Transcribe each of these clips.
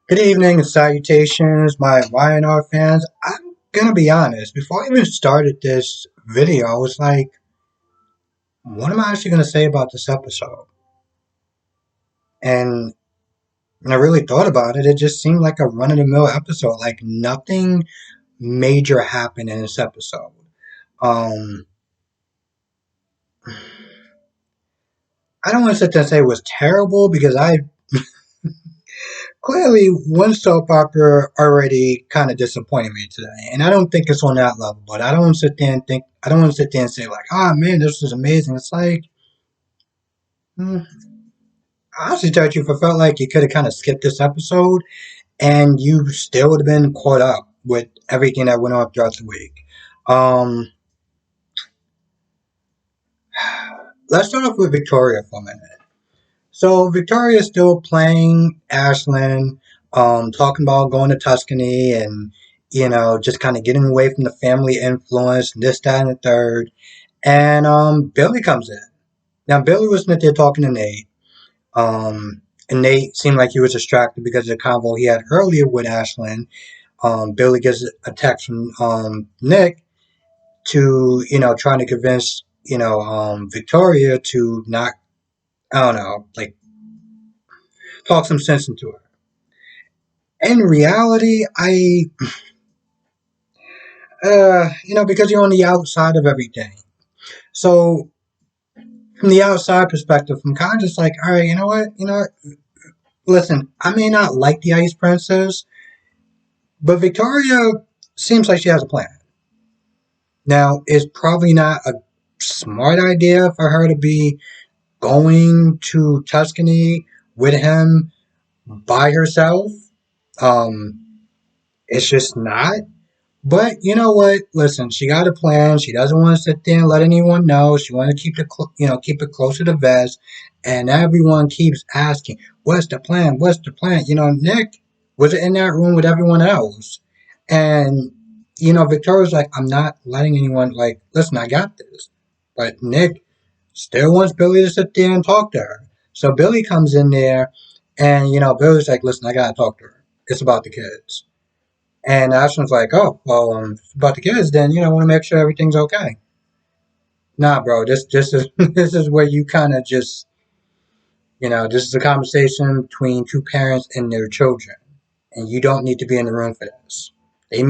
Good evening and salutations, my YNR fans. I'm gonna be honest, before I even started this video, I was like, what am I actually gonna say about this episode? And when I really thought about it, it just seemed like a run of the mill episode. Like nothing major happened in this episode. Um, I don't want to sit there and say it was terrible because I clearly one soap opera already kind of disappointed me today, and I don't think it's on that level. But I don't sit there and think I don't want to sit there and say like, "Ah, man, this was amazing." It's like, I honestly, tell you, if I felt like you could have kind of skipped this episode, and you still would have been caught up with everything that went on throughout the week. Um, let's start off with Victoria for a minute. So Victoria's still playing Ashlyn, talking about going to Tuscany and just kind of getting away from the family influence, this, that, and the third. And Billy comes in. Now Billy was not there talking to Nate. And Nate seemed like he was distracted because of the convo he had earlier with Ashlyn. Billy gets a text from Nick to trying to convince Victoria to not, I don't know, like talk some sense into her. In reality, because you're on the outside of everything. So from the outside perspective, I'm kind of just like, all right, you know what, listen, I may not like the Ice Princess, but Victoria seems like she has a plan. Now, it's probably not a smart idea for her to be going to Tuscany with him by herself. Um, it's just not. But you know what? Listen, she got a plan. She doesn't want to sit there and let anyone know. She wants to keep it close to the vest. And everyone keeps asking, "What's the plan? What's the plan?" Nick was in that room with everyone else, and Victoria's like, "I'm not letting anyone like. Listen, I got this." But Nick still wants Billy to sit there and talk to her. So Billy comes in there, and Billy's like, "Listen, I gotta talk to her. It's about the kids." And Ashton's like, "Oh, well, about the kids, then I want to make sure everything's okay." Nah, bro, this is this is where you kind of just this is a conversation between two parents and their children, and you don't need to be in the room for this. You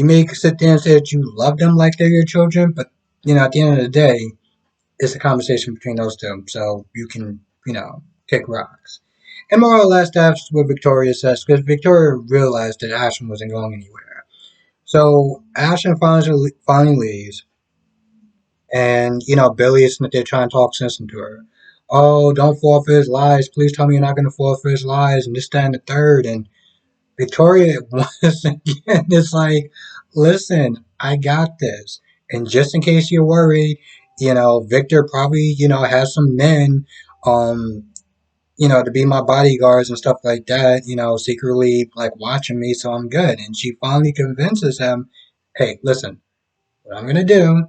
may sit there and say that you love them like they're your children, but at the end of the day, it's a conversation between those two, so you can kick rocks. And more or less, that's what Victoria says, because Victoria realized that Ashton wasn't going anywhere. So Ashton finally leaves, and Billy is there trying to talk sense into her. Oh, don't fall for his lies. Please tell me you're not going to fall for his lies, and this, that, and the third. And Victoria once again is like, listen, I got this. And just in case you're worried, Victor probably, has some men, um, to be my bodyguards and stuff like that, secretly like watching me, so I'm good. And she finally convinces him, hey, listen, what I'm gonna do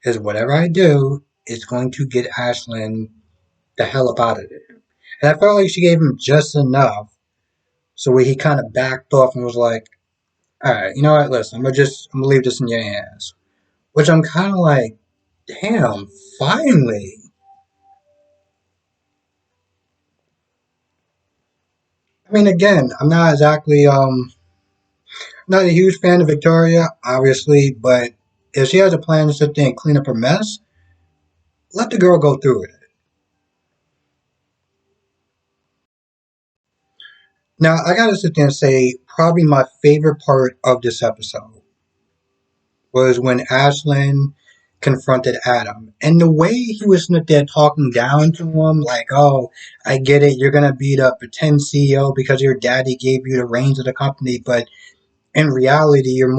is whatever I do is going to get Ashlyn the hell up out of there. And I felt like she gave him just enough so where he kind of backed off and was like, all right, you know what, listen, I'm gonna leave this in your hands. Which I'm kind of like, damn, finally. I mean, again, I'm not exactly not a huge fan of Victoria, obviously, but if she has a plan to sit there and clean up her mess, let the girl go through it. Now, I gotta sit there and say, probably my favorite part of this episode was when Ashlyn confronted Adam. And the way he was sitting there talking down to him, like, oh, I get it, you're gonna be the pretend CEO because your daddy gave you the reins of the company, but in reality, you're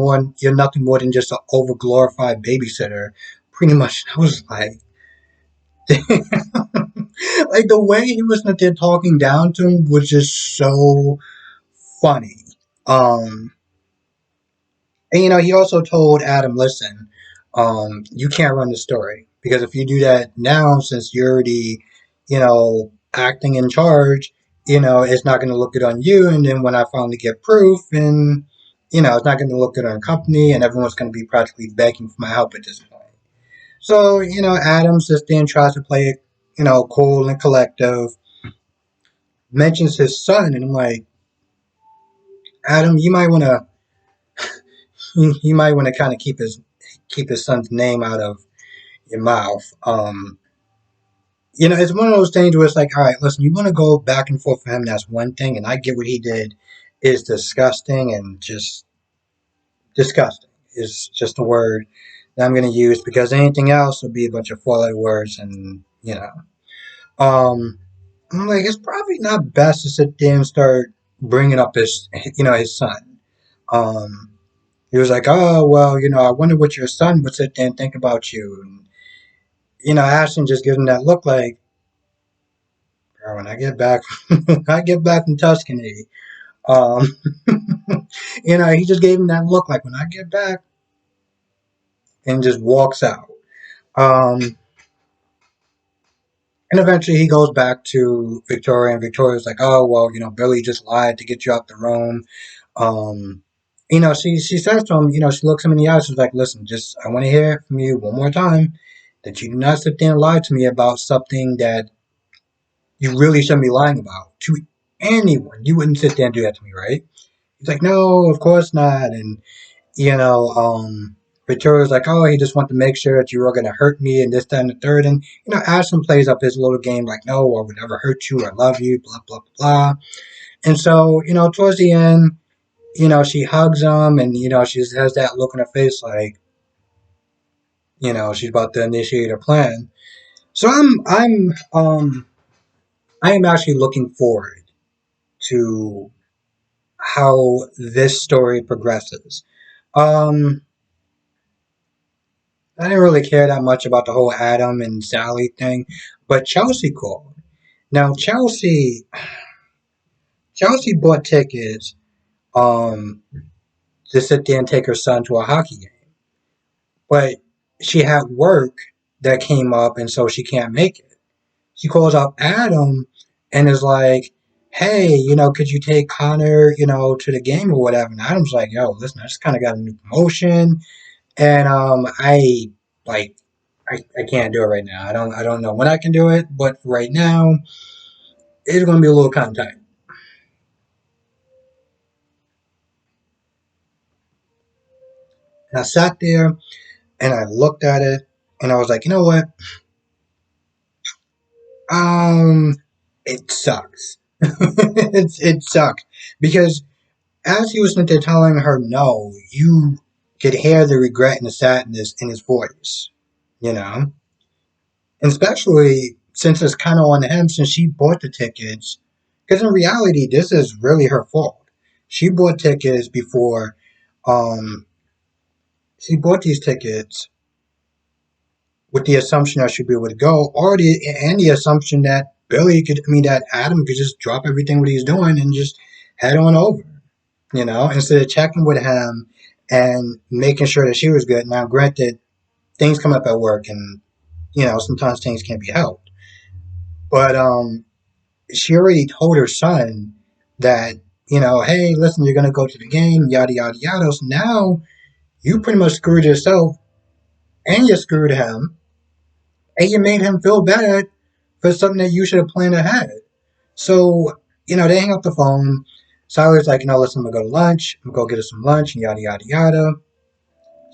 nothing more than just an overglorified babysitter. Pretty much, I was like, like the way he was there talking down to him was just so funny. Um, and he also told Adam, listen, you can't run the story because if you do that now, since you're already, acting in charge, it's not going to look good on you. And then when I finally get proof, and it's not going to look good on the company, and everyone's going to be practically begging for my help at this point. So, Adam sits there and tries to play it, cool and collective, mentions his son, and I'm like, Adam, you might want to kind of keep his son's name out of your mouth. It's one of those things where it's like, all right, listen, you want to go back and forth for him, that's one thing, and I get what he did is disgusting and just disgusting is just a word that I'm going to use because anything else would be a bunch of four-letter words, and um, I'm like, it's probably not best to sit there and start bringing up his son. Um, he was like, oh well, I wonder what your son would sit there and think about you, and Ashton just gives him that look like, bro, when I get back, when I get back from Tuscany, um, he just gave him that look like when I get back, and just walks out. Um, And eventually he goes back to Victoria, and Victoria's like, oh, well, Billy just lied to get you out the room. Um, she says to him, she looks him in the eyes, she's like, listen, just, I want to hear from you one more time that you do not sit there and lie to me about something that you really shouldn't be lying about to anyone. You wouldn't sit there and do that to me, right? He's like, no, of course not. And you know, Victoria's like, oh, he just wanted to make sure that you were going to hurt me and this, that, and the third. And, Ashton plays up his little game like, no, I would never hurt you. I love you, blah, blah, blah. And so, towards the end, she hugs him and, she has that look on her face like, she's about to initiate her plan. So I am actually looking forward to how this story progresses. Um, I didn't really care that much about the whole Adam and Sally thing, but Chelsea called. Now Chelsea bought tickets um to sit there and take her son to a hockey game, but she had work that came up, and so she can't make it. She calls up Adam and is like, "Hey, could you take Connor, to the game or whatever?" And Adam's like, "Yo, listen, I just kind of got a new promotion, and like I can't do it right now. I don't know when I can do it, but right now it's gonna be a little kind of tight." And I sat there and I looked at it and I was like, you know what? Um, it sucks. It sucked because as he was sitting there telling her no, you could hear the regret and the sadness in his voice. You know, and especially since it's kind of on him since she bought the tickets. Because in reality, this is really her fault. She bought tickets before. Um, she bought these tickets with the assumption that she'd be able to go, and the assumption that that Adam could just drop everything what he's doing and just head on over. Instead of checking with him and making sure that she was good. Now, granted, things come up at work, and sometimes things can't be helped. But she already told her son that, hey, listen, you're going to go to the game, yada, yada, yada. So now you pretty much screwed yourself and you screwed him and you made him feel bad for something that you should have planned ahead. So, they hang up the phone. Siler's like, listen, I'm going to go to lunch. I'm going to go get us some lunch and yada, yada, yada.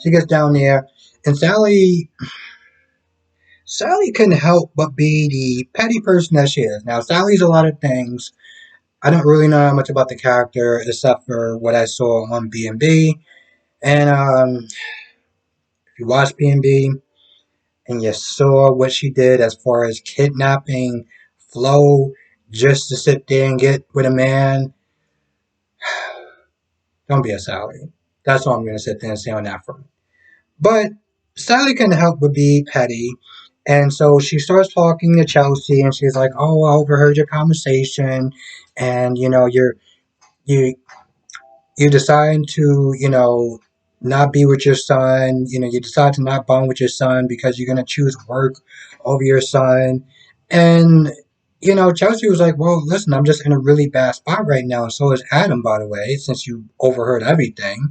She gets down there and Sally couldn't help but be the petty person that she is. Now, Sally's a lot of things. I don't really know much about the character except for what I saw on B&B. And if you watch B&B and you saw what she did as far as kidnapping Flo just to sit there and get with a man, don't be a Sally. That's all I'm going to sit there and say on that front. But Sally couldn't help but be petty. And so she starts talking to Chelsea and she's like, oh, I overheard your conversation. And, you you decide to, not be with your son. You decide to not bond with your son because you're going to choose work over your son. And Chelsea was like, well, listen, I'm just in a really bad spot right now. And so is Adam, by the way, since you overheard everything.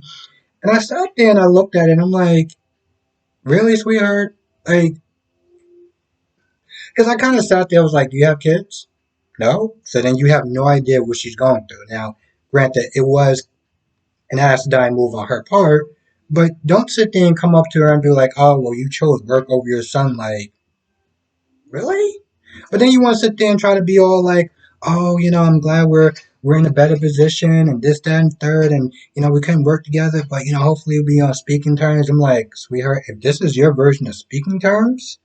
And I sat there and I looked at it and I'm like, really, sweetheart? Like, because I kind of sat there, I was like, do you have kids? No? So then you have no idea what she's going through. Now, granted, it was an asinine move on her part, but don't sit there and come up to her and be like, oh, well, you chose work over your son. Like, really? But then you want to sit there and try to be all like, oh, I'm glad we're in a better position and this, that, and third, and we couldn't work together, but hopefully we'll be on speaking terms. I'm like, sweetheart, if this is your version of speaking terms,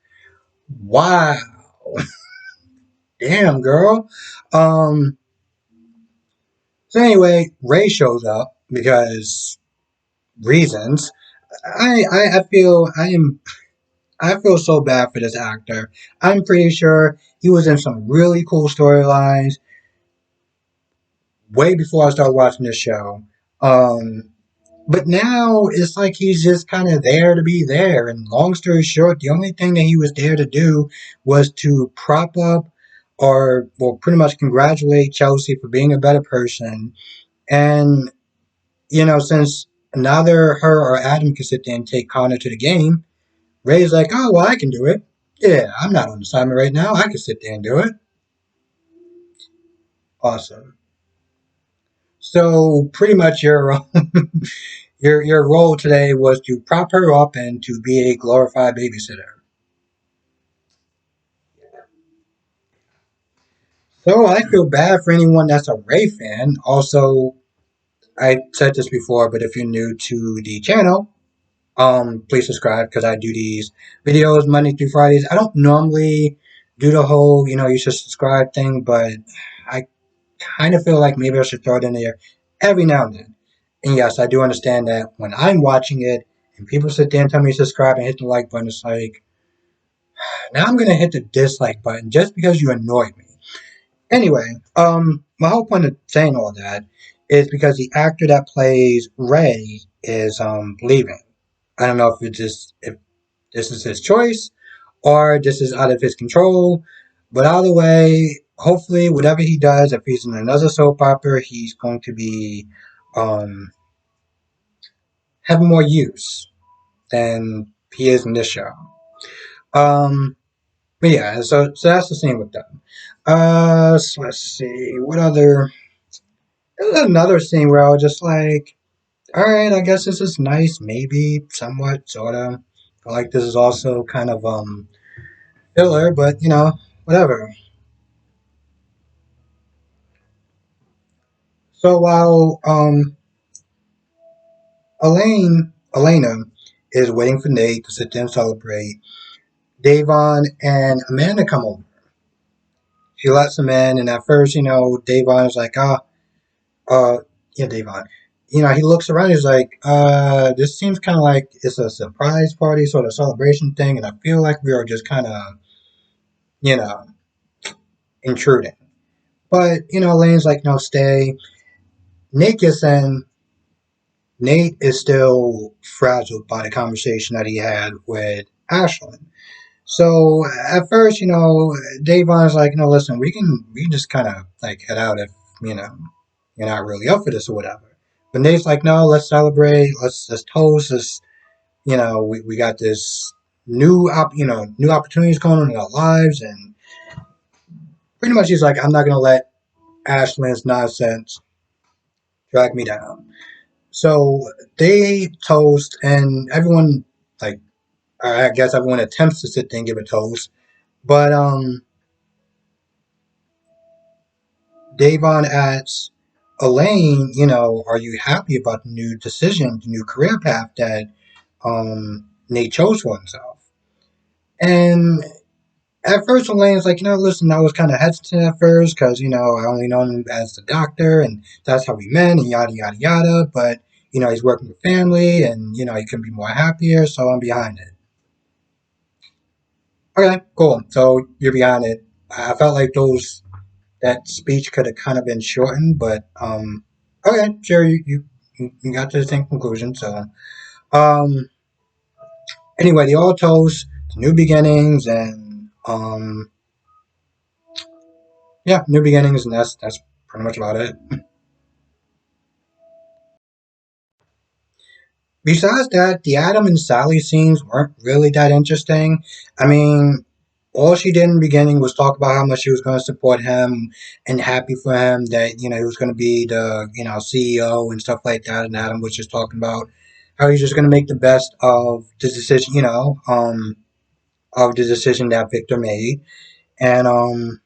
wow, damn, girl. Um. So anyway, Ray shows up because reasons. I feel so bad for this actor. I'm pretty sure he was in some really cool storylines way before I started watching this show. Um, but now it's like he's just kind of there to be there. And long story short, the only thing that he was there to do was to prop up or, well, pretty much congratulate Chelsea for being a better person. And, since neither her or Adam can sit there and take Connor to the game, Ray's like, oh, well, I can do it. Yeah, I'm not on assignment right now. I can sit there and do it. Awesome. So pretty much your your role today was to prop her up and to be a glorified babysitter. So I feel bad for anyone that's a Ray fan. Also, I said this before, but if you're new to the channel, please subscribe because I do these videos Monday through Fridays. I don't normally do the whole, you should subscribe thing, but I kind of feel like maybe I should throw it in there every now and then. And yes, I do understand that when I'm watching it and people sit there and tell me to subscribe and hit the like button, it's like, now I'm going to hit the dislike button just because you annoyed me. Anyway, my whole point of saying all that is because the actor that plays Ray is leaving. I don't know if this is his choice or this is out of his control. But either way, hopefully, whatever he does, if he's in another soap opera, he's going to be um, having more use than he is in this show. Um, but yeah, so that's the scene with them. So let's see, what other? There was another scene where I was just like, all right, I guess this is nice, maybe, somewhat, sorta. I like this is also kind of filler, but whatever. So while Elena is waiting for Nate to sit there and celebrate, Davon and Amanda come over. She lets him in, and at first, Davon is like, yeah, Davon. He looks around, he's like, this seems kind of like it's a surprise party, sort of celebration thing, and I feel like we are just kind of, you know, intruding. But, Elaine's like, no, stay. Nate gets in. Nate is still frazzled by the conversation that he had with Ashlyn. So at first, Davon's like, no, listen, we can just kind of like head out if you know you're not really up for this or whatever. But Nate's like, no, let's celebrate, let's toast, we got this new opportunities going on in our lives, and pretty much he's like, I'm not gonna let Ashlyn's nonsense drag me down. So they toast, and everyone like, I guess everyone attempts to sit there and give a toast, but Davon asks Elaine, are you happy about the new decision, the new career path that Nate chose for himself? And at first, Elaine's like, listen, I was kind of hesitant at first because, I only know him as the doctor and that's how we met and yada, yada, yada. But, he's working with family and, he couldn't be more happier, so I'm behind it. Okay, cool. So you're behind it. I felt like that speech could have kind of been shortened, but okay, sure, you got to the same conclusion. So um, anyway, the all toast, new beginnings, and yeah, new beginnings, and that's pretty much about it. Besides that, the Adam and Sally scenes weren't really that interesting. I mean, all she did in the beginning was talk about how much she was going to support him and happy for him that, he was going to be the, CEO and stuff like that. And Adam was just talking about how he's just going to make the best of the decision, of the decision that Victor made. And,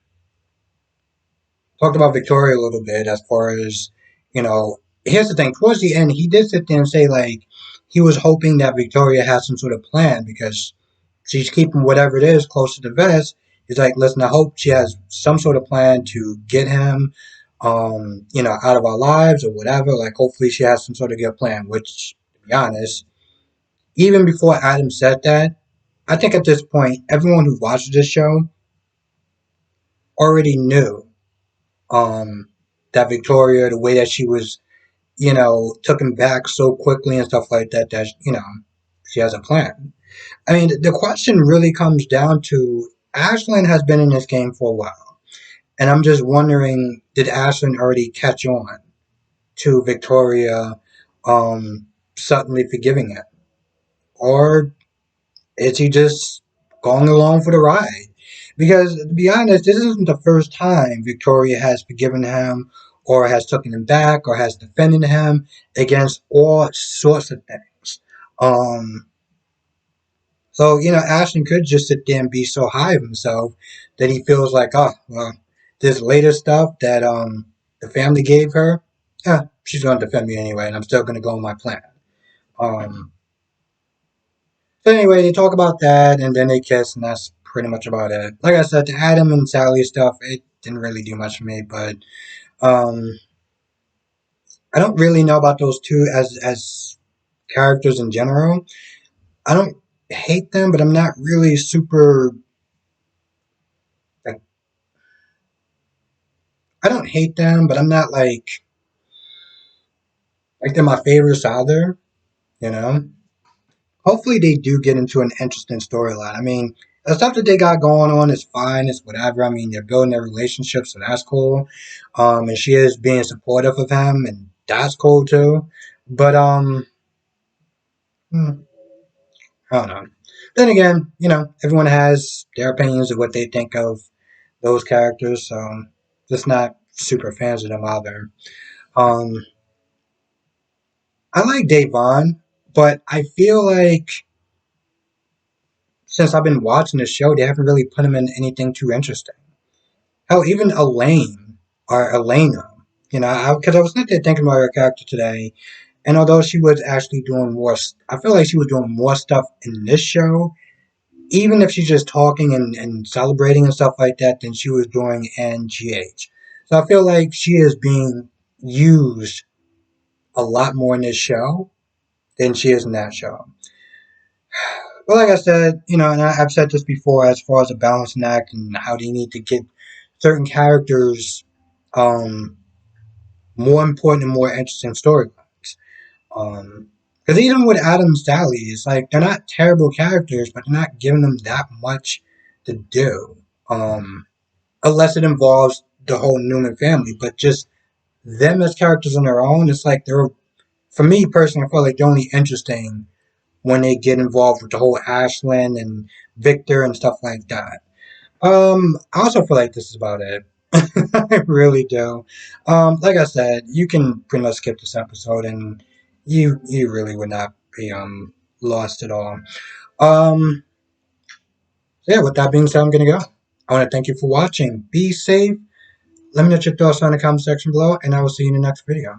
talked about Victoria a little bit as far as, here's the thing. Towards the end, he did sit there and say, like, he was hoping that Victoria had some sort of plan because she's keeping whatever it is close to the vest. He's like, listen, I hope she has some sort of plan to get him, out of our lives or whatever. Like, hopefully she has some sort of good plan, which, to be honest, even before Adam said that, I think at this point, everyone who watches this show already knew um, that Victoria, the way that she was took him back so quickly and stuff like that, that, she has a plan. I mean, the question really comes down to Ashlyn has been in this game for a while. And I'm just wondering, did Ashlyn already catch on to Victoria suddenly forgiving him? Or is he just going along for the ride? Because to be honest, this isn't the first time Victoria has forgiven him or has taken him back or has defended him against all sorts of things. Um, so, Ashton could just sit there and be so high of himself that he feels like, oh, well, this later stuff that the family gave her, yeah, she's going to defend me anyway, and I'm still going to go on my plan. Um, So anyway, they talk about that, and then they kiss, and that's pretty much about it. Like I said, the Adam and Sally stuff, it didn't really do much for me, but um, I don't really know about those two as characters in general. I don't hate them, but I'm not really super like I don't hate them, but I'm not like they're my favorites either. You know. Hopefully they do get into an interesting storyline. I mean, the stuff that they got going on is fine. It's whatever. I mean, they're building their relationship, so that's cool. And she is being supportive of him, and that's cool too. But hmm, I don't know. Then again, everyone has their opinions of what they think of those characters, so just not super fans of them either. Um, I like Davon, but I feel like since I've been watching the show, they haven't really put him in anything too interesting. Hell, even Elaine or Elena, because I was sitting there thinking about her character today, and although she was actually doing more, I feel like she was doing more stuff in this show, even if she's just talking and celebrating and stuff like that, than she was doing in GH. So I feel like she is being used a lot more in this show than she is in that show. But like I said, and I've said this before as far as a balancing act and how they need to get certain characters um, more important and more interesting storylines. Because even with Adam and Sally, it's like they're not terrible characters, but they're not giving them that much to do. Unless it involves the whole Newman family, but just them as characters on their own, it's like they're, for me personally, I feel like they're only interesting when they get involved with the whole Ashlyn and Victor and stuff like that. I also feel like this is about it. I really do. Like I said, you can pretty much skip this episode, and you really would not be lost at all. Um, so yeah. With that being said, I'm gonna go. I want to thank you for watching. Be safe. Let me know your thoughts on the comment section below, and I will see you in the next video.